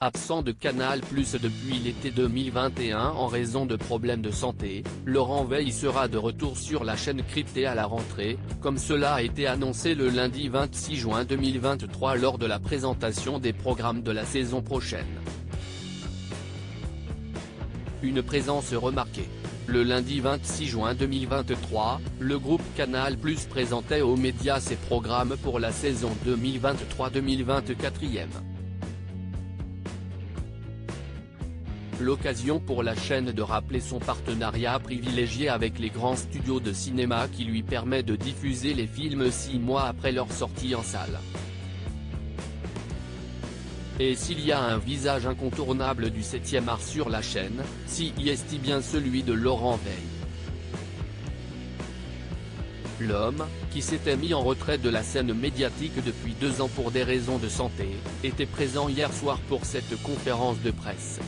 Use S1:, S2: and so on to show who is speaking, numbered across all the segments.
S1: Absent de Canal+ depuis l'été 2021 en raison de problèmes de santé, Laurent Veil sera de retour sur la chaîne cryptée à la rentrée, comme cela a été annoncé le lundi 26 juin 2023 lors de la présentation des programmes de la saison prochaine. Une présence remarquée. Le lundi 26 juin 2023, le groupe Canal+ présentait aux médias ses programmes pour la saison 2023-2024. L'occasion pour la chaîne de rappeler son partenariat privilégié avec les grands studios de cinéma qui lui permet de diffuser les films 6 mois après leur sortie en salle. Et s'il y a un visage incontournable du 7e art sur la chaîne, si est bien celui de Laurent Veil. L'homme, qui s'était mis en retrait de la scène médiatique depuis 2 ans pour des raisons de santé, était présent hier soir pour cette conférence de presse.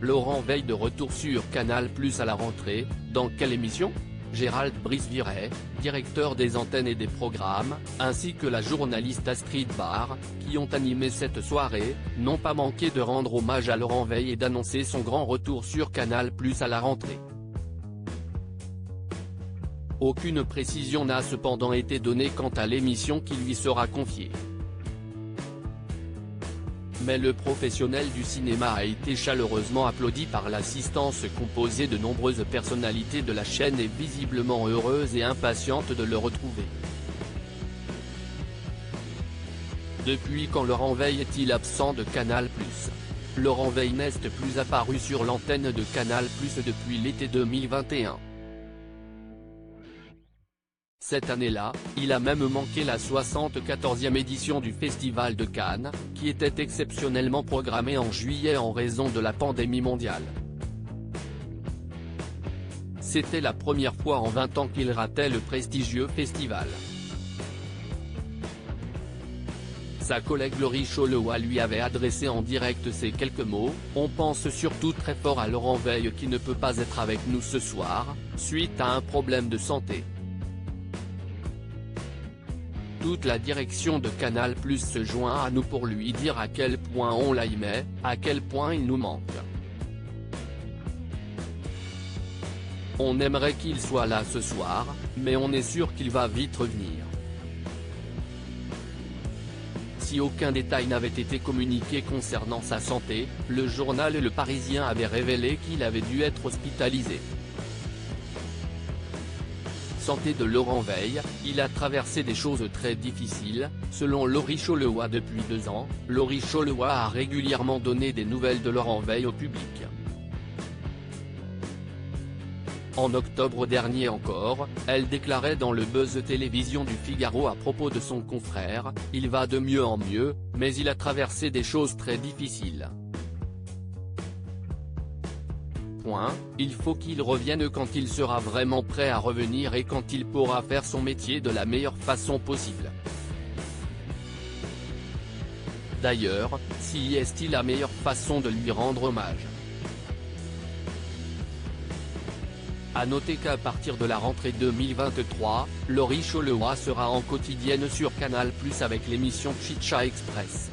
S1: Laurent Veil de retour sur Canal+ à la rentrée, dans quelle émission ? Gérald Brice-Viret, directeur des antennes et des programmes, ainsi que la journaliste Astrid Barr, qui ont animé cette soirée, n'ont pas manqué de rendre hommage à Laurent Veil et d'annoncer son grand retour sur Canal+ à la rentrée. Aucune précision n'a cependant été donnée quant à l'émission qui lui sera confiée. Mais le professionnel du cinéma a été chaleureusement applaudi par l'assistance composée de nombreuses personnalités de la chaîne et visiblement heureuse et impatiente de le retrouver. Depuis quand Laurent Veil est-il absent de Canal+? Laurent Veil n'est plus apparu sur l'antenne de Canal+ depuis l'été 2021. Cette année-là, il a même manqué la 74e édition du Festival de Cannes, qui était exceptionnellement programmée en juillet en raison de la pandémie mondiale. C'était la première fois en 20 ans qu'il ratait le prestigieux festival. Sa collègue Laurie Cholewa lui avait adressé en direct ces quelques mots: « On pense surtout très fort à Laurent Veil qui ne peut pas être avec nous ce soir, suite à un problème de santé. » Toute la direction de Canal+ se joint à nous pour lui dire à quel point on l'aimait, à quel point il nous manque. On aimerait qu'il soit là ce soir, mais on est sûr qu'il va vite revenir. Si aucun détail n'avait été communiqué concernant sa santé, le journal Le Parisien avait révélé qu'il avait dû être hospitalisé. Santé de Laurent Veil, il a traversé des choses très difficiles, selon Laurie Cholewa depuis 2 ans. Laurie Cholewa a régulièrement donné des nouvelles de Laurent Veil au public. En octobre dernier encore, elle déclarait dans le Buzz Télévision du Figaro à propos de son confrère: « Il va de mieux en mieux, mais il a traversé des choses très difficiles. Il faut qu'il revienne quand il sera vraiment prêt à revenir et quand il pourra faire son métier de la meilleure façon possible. » D'ailleurs, si est-il la meilleure façon de lui rendre hommage? À noter qu'à partir de la rentrée 2023, Laurie Cholewa sera en quotidienne sur Canal+ avec l'émission Chicha Express.